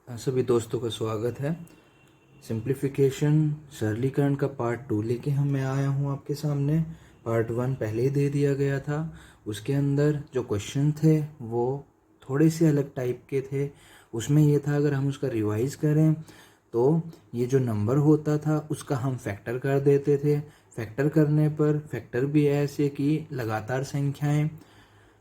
सभी दोस्तों का स्वागत है। सिंप्लीफिकेशन सरलीकरण का पार्ट 2 लेके मैं आया हूँ आपके सामने। पार्ट 1 पहले ही दे दिया गया था। उसके अंदर जो क्वेश्चन थे वो थोड़े से अलग टाइप के थे। उसमें ये था, अगर हम उसका रिवाइज करें तो ये जो नंबर होता था उसका हम फैक्टर कर देते थे। फैक्टर करने पर फैक्टर भी ऐसे कि लगातार संख्याएं,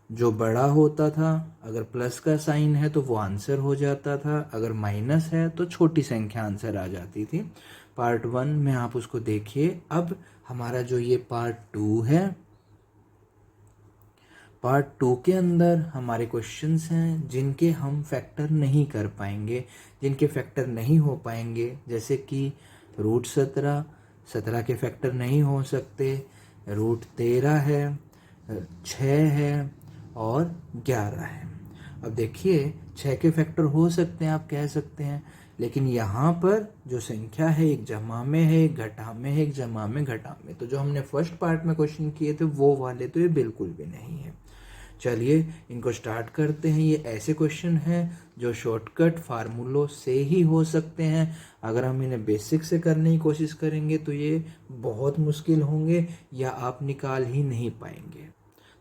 जो बड़ा होता था अगर प्लस का साइन है तो वो आंसर हो जाता था, अगर माइनस है तो छोटी संख्या आंसर आ जाती थी। पार्ट 1 में आप उसको देखिए। अब हमारा जो ये पार्ट 2 है, पार्ट 2 के अंदर हमारे क्वेश्चंस हैं जिनके हम फैक्टर नहीं कर पाएंगे, जिनके फैक्टर नहीं हो पाएंगे। जैसे कि रूट 17 के फैक्टर नहीं हो सकते, रूट 13 है, 6 है और 11 है। अब देखिए, 6 के फैक्टर हो सकते हैं, आप कह सकते हैं, लेकिन यहाँ पर जो संख्या है एक जमा में है, एक घटा में है, एक जमा में घटा में। तो जो हमने फर्स्ट पार्ट में क्वेश्चन किए थे वो वाले तो ये बिल्कुल भी नहीं है। चलिए इनको स्टार्ट करते हैं। ये ऐसे क्वेश्चन हैं जो शॉर्टकट फार्मूलों से ही हो सकते हैं। अगर हम इन्हें बेसिक से करने की कोशिश करेंगे तो ये बहुत मुश्किल होंगे या आप निकाल ही नहीं पाएंगे।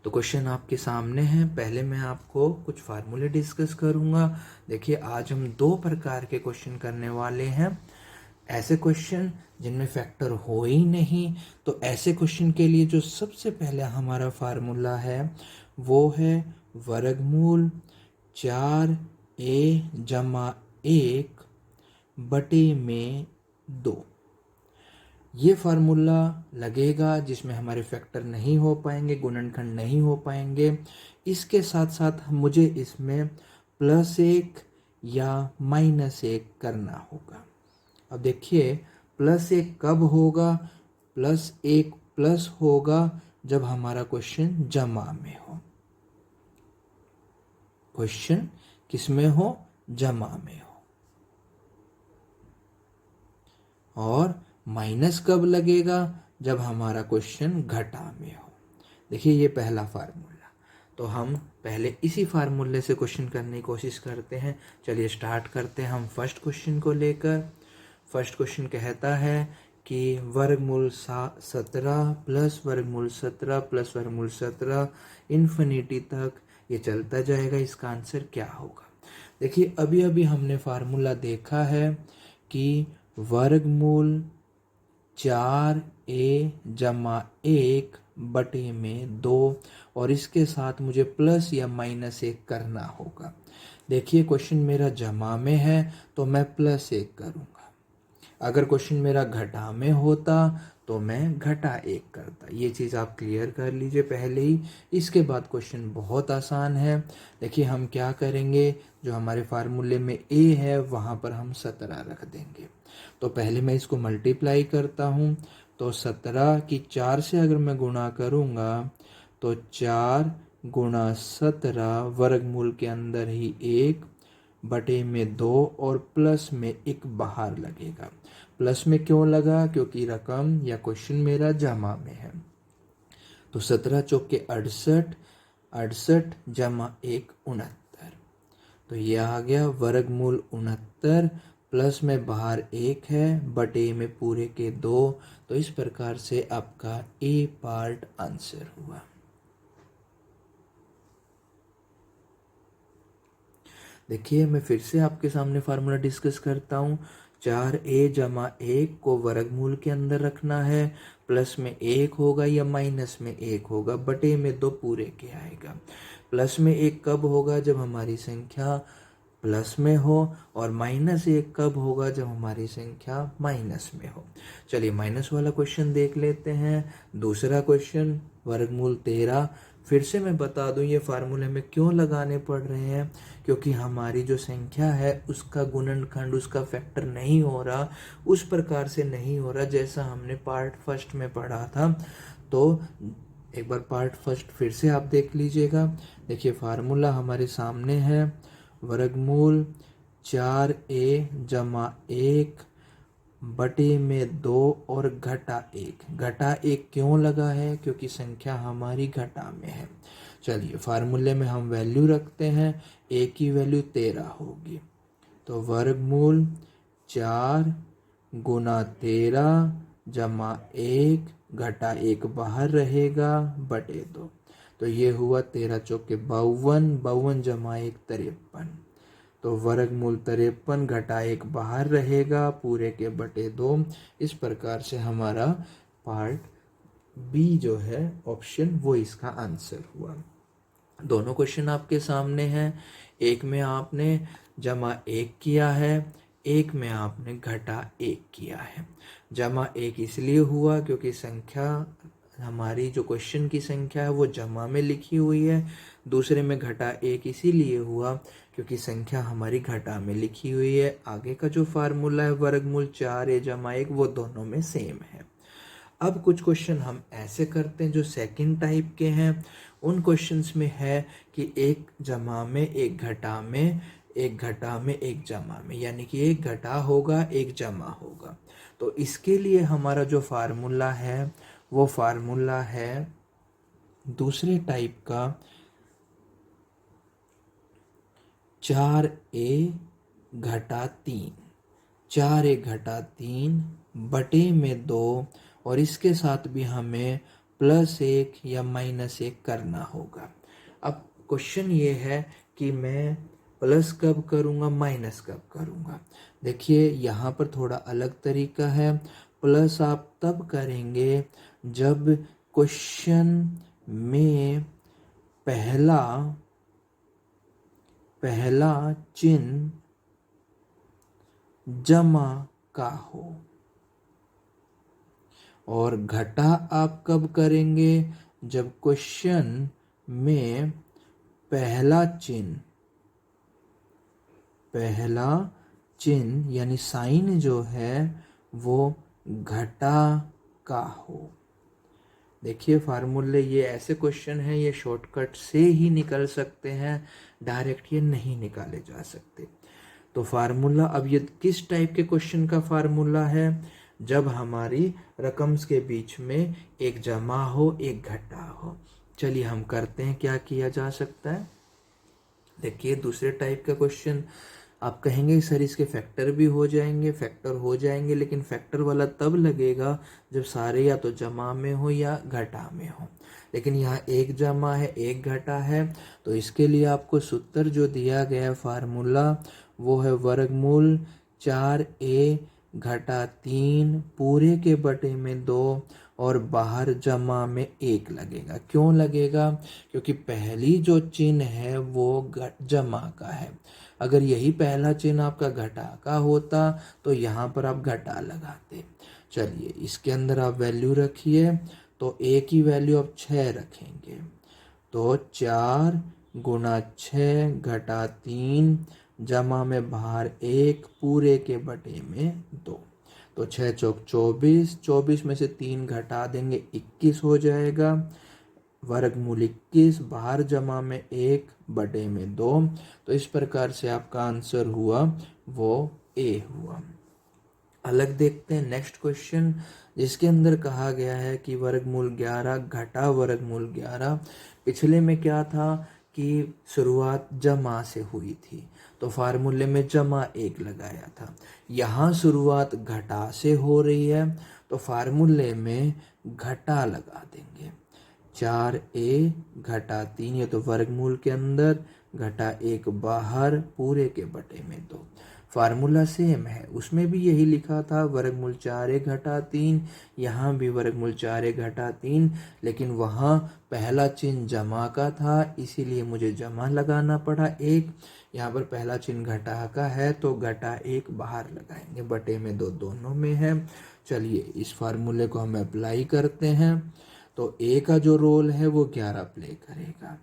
तो क्वेश्चन आपके सामने हैं। पहले मैं आपको कुछ फार्मूले डिस्कस करूंगा। देखिए, आज हम 2 प्रकार के क्वेश्चन करने वाले हैं। ऐसे क्वेश्चन जिनमें फैक्टर हो ही नहीं, तो ऐसे क्वेश्चन के लिए जो सबसे पहले हमारा फार्मूला है वो है वर्गमूल 4a + 1/2। ये फार्मूला लगेगा जिसमें हमारे फैक्टर नहीं हो पाएंगे, गुणनखंड नहीं हो पाएंगे। इसके साथ साथ मुझे इसमें +1 या -1 करना होगा। अब देखिए, +1 कब होगा? +1 प्लस होगा जब हमारा क्वेश्चन जमा में हो। क्वेश्चन किस में हो? जमा में हो। और माइनस कब लगेगा? जब हमारा क्वेश्चन घटा में हो। देखिए, ये पहला फार्मूला। तो हम पहले इसी फार्मूले से क्वेश्चन करने की कोशिश करते हैं। चलिए स्टार्ट करते हैं हम फर्स्ट क्वेश्चन को लेकर। फर्स्ट क्वेश्चन कहता है कि वर्गमूल 17 प्लस वर्गमूल 17 प्लस वर्गमूल 17 इन्फिनिटी तक ये चलता जाएगा। इसका आंसर क्या होगा? देखिए, अभी अभी हमने फार्मूला देखा है कि वर्गमूल 4a + 1/2 और इसके साथ मुझे प्लस या -1 करना होगा। देखिए, क्वेश्चन मेरा जमा में है तो मैं +1 करूँगा। अगर क्वेश्चन मेरा घटा में होता तो मैं घटा 1 करता। ये चीज़ आप क्लियर कर लीजिए पहले ही। इसके बाद क्वेश्चन बहुत आसान है। देखिए, हम क्या करेंगे, जो हमारे फार्मूले में a है वहाँ पर हम 17 रख देंगे। तो पहले मैं इसको मल्टीप्लाई करता हूँ। तो 17 की 4 से अगर मैं गुणा करूँगा तो 4 × 17 वर्गमूल के अंदर ही 1/2 और प्लस में 1 बाहर लगेगा। प्लस में क्यों लगा? क्योंकि रकम या क्वेश्चन मेरा जमा में है। तो 17 चौके 68, 68 + 1 69। तो ये आ गया वर्गमूल 69, प्लस में बाहर 1 है, बटे में पूरे के 2। तो इस प्रकार से आपका ए पार्ट आंसर हुआ। देखिए, मैं फिर से आपके सामने फार्मूला डिस्कस करता हूँ। 4a + 1 को वर्गमूल के अंदर रखना है। प्लस में 1 होगा या माइनस में 1 होगा, बटे में 2 पूरे के आएगा। प्लस में 1 कब होगा? जब हमारी संख्या प्लस में हो। और -1 कब होगा? जब हमारी संख्या माइनस में हो। चलिए माइनस वाला क्वेश्चन देख लेते हैं। दूसरा क्वेश्चन वर्गमूल 13। फिर से मैं बता दूं, ये फार्मूले में क्यों लगाने पड़ रहे हैं, क्योंकि हमारी जो संख्या है उसका गुणनखंड, उसका फैक्टर नहीं हो रहा, उस प्रकार से नहीं हो रहा जैसा हमने पार्ट फर्स्ट में पढ़ा था। तो एक बार पार्ट फर्स्ट फिर से आप देख लीजिएगा। देखिए, फार्मूला हमारे सामने है। वर्गमूल 4a + 1/2 और घटा 1। घटा 1 क्यों लगा है? क्योंकि संख्या हमारी घटा में है। चलिए फार्मूले में हम वैल्यू रखते हैं। a की वैल्यू 13 होगी। तो वर्गमूल 4 गुना 13 जमा 1 घटा 1 बाहर रहेगा बटे 2। तो ये हुआ 13 चौके 52, 52 जमा 1 53। तो वर्गमूल 53 घटा 1 बाहर रहेगा पूरे के बटे 2। इस प्रकार से हमारा पार्ट बी जो है ऑप्शन वो इसका आंसर हुआ। दोनों क्वेश्चन आपके सामने हैं। एक में आपने जमा 1 किया है, एक में आपने घटा 1 किया है। जमा 1 इसलिए हुआ क्योंकि संख्या हमारी जो क्वेश्चन की संख्या है वो जमा में लिखी हुई है। दूसरे में घटा 1 इसीलिए हुआ क्योंकि संख्या हमारी घटा में लिखी हुई है। आगे का जो फार्मूला है वर्गमूल 4a जमा 1 वो दोनों में सेम है। अब कुछ क्वेश्चन हम ऐसे करते हैं जो सेकंड टाइप के हैं। उन क्वेश्चंस में है कि एक जमा में एक घटा में, एक घटा में एक जमा में, यानी कि एक घटा होगा एक जमा होगा। तो इसके लिए हमारा जो फार्मूला है वो फार्मूला है दूसरे टाइप का 4a घटा 3, 4a घटा 3 बटे में 2, और इसके साथ भी हमें +1 या -1 करना होगा। अब क्वेश्चन ये है कि मैं प्लस कब करूँगा माइनस कब करूँगा। देखिए यहाँ पर थोड़ा अलग तरीका है। प्लस आप तब करेंगे जब क्वेश्चन में पहला चिन्ह जमा का हो, और घटा आप कब करेंगे जब क्वेश्चन में पहला चिन्ह यानी साइन जो है वो घटा का हो। देखिए फार्मूले ये ऐसे क्वेश्चन हैं, ये शॉर्टकट से ही निकल सकते हैं, डायरेक्ट ये नहीं निकाले जा सकते। तो फार्मूला अब ये किस टाइप के क्वेश्चन का फार्मूला है, जब हमारी रकम्स के बीच में एक जमा हो एक घटा हो। चलिए हम करते हैं, क्या किया जा सकता है। देखिए दूसरे टाइप का क्वेश्चन आप कहेंगे सर इसके फैक्टर भी हो जाएंगे, फैक्टर हो जाएंगे, लेकिन फैक्टर वाला तब लगेगा जब सारे या तो जमा में हो या घटा में हो। लेकिन यहाँ एक जमा है एक घटा है, तो इसके लिए आपको सूत्र जो दिया गया है फार्मूला वो है वर्गमूल 4a घटा 3 पूरे के बटे में 2, और बाहर जमा में 1 लगेगा। क्यों लगेगा? क्योंकि पहली जो चिन्ह है वो जमा का है। अगर यही पहला चिन्ह आपका घटा का होता तो यहाँ पर आप घटा लगाते। चलिए इसके अंदर आप वैल्यू रखिए, तो a की वैल्यू आप 6 रखेंगे, तो 4 गुना 6 घटा 3 जमा में बाहर 1 पूरे के बटे में 2। तो 6 चौक 24, 24 में से 3 घटा देंगे 21 हो जाएगा। वर्गमूल 21 बाहर जमा में 1 बटे में 2। तो इस प्रकार से आपका आंसर हुआ वो A हुआ। अलग देखते हैं नेक्स्ट क्वेश्चन, जिसके अंदर कहा गया है कि वर्गमूल 11 घटा वर्गमूल 11। पिछले में क्या था कि शुरुआत जमा से हुई थी, तो फार्मूले में जमा 1 लगाया था। यहाँ शुरुआत घटा से हो रही है, तो फार्मूले में घटा लगा देंगे। 4a घटा 3, ये तो वर्गमूल के अंदर, घटा 1 बाहर पूरे के बटे में 2। फार्मूला सेम है, उसमें भी यही लिखा था वर्गमूल 4a घटा 3, यहाँ भी वर्गमूल 4a घटा 3, लेकिन वहाँ पहला चिन्ह जमा का था इसीलिए मुझे जमा लगाना पड़ा 1। यहाँ पर पहला चिन्ह घटा का है तो घटा 1 बाहर लगाएंगे, बटे में 2 दोनों में है। चलिए इस फार्मूले को हम अप्लाई करते हैं, तो a का जो रोल है वो 11 प्ले करेगा।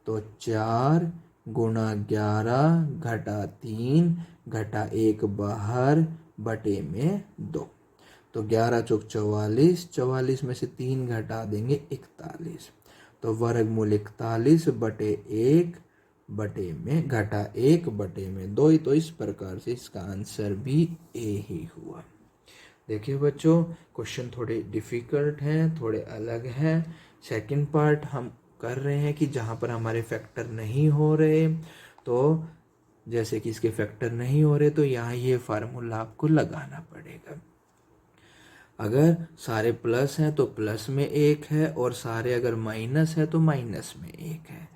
तो 4 गुना 11 घटा 3 घटा 1 बाहर बटे में 2। तो 11 चौक 44, 44 में से 3 घटा देंगे 41। तो वर्गमूल 41 बटे 1 बटे में घटा 1 बटे में 2। तो इस प्रकार से इसका आंसर भी A ही हुआ। देखिए बच्चों क्वेश्चन थोड़े डिफ़िकल्ट हैं, थोड़े अलग हैं। सेकंड पार्ट हम कर रहे हैं कि जहाँ पर हमारे फैक्टर नहीं हो रहे, तो जैसे कि इसके फैक्टर नहीं हो रहे तो यहाँ ये फार्मूला आपको लगाना पड़ेगा। अगर सारे प्लस हैं तो प्लस में एक है, और सारे अगर माइनस है तो माइनस में एक है।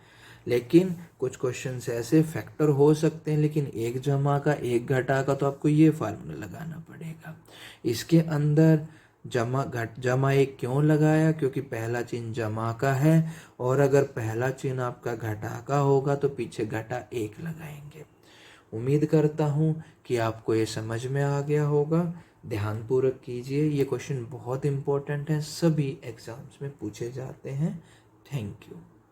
लेकिन कुछ क्वेश्चन ऐसे फैक्टर हो सकते हैं, लेकिन एक जमा का एक घटा का, तो आपको ये फार्मूला लगाना पड़ेगा। इसके अंदर जमा एक क्यों लगाया, क्योंकि पहला चिन्ह जमा का है, और अगर पहला चिन्ह आपका घटा का होगा तो पीछे घटा एक लगाएंगे। उम्मीद करता हूँ कि आपको ये समझ में आ गया होगा। ध्यानपूर्वक कीजिए, ये क्वेश्चन बहुत इंपॉर्टेंट है, सभी एग्जाम्स में पूछे जाते हैं। Thank you.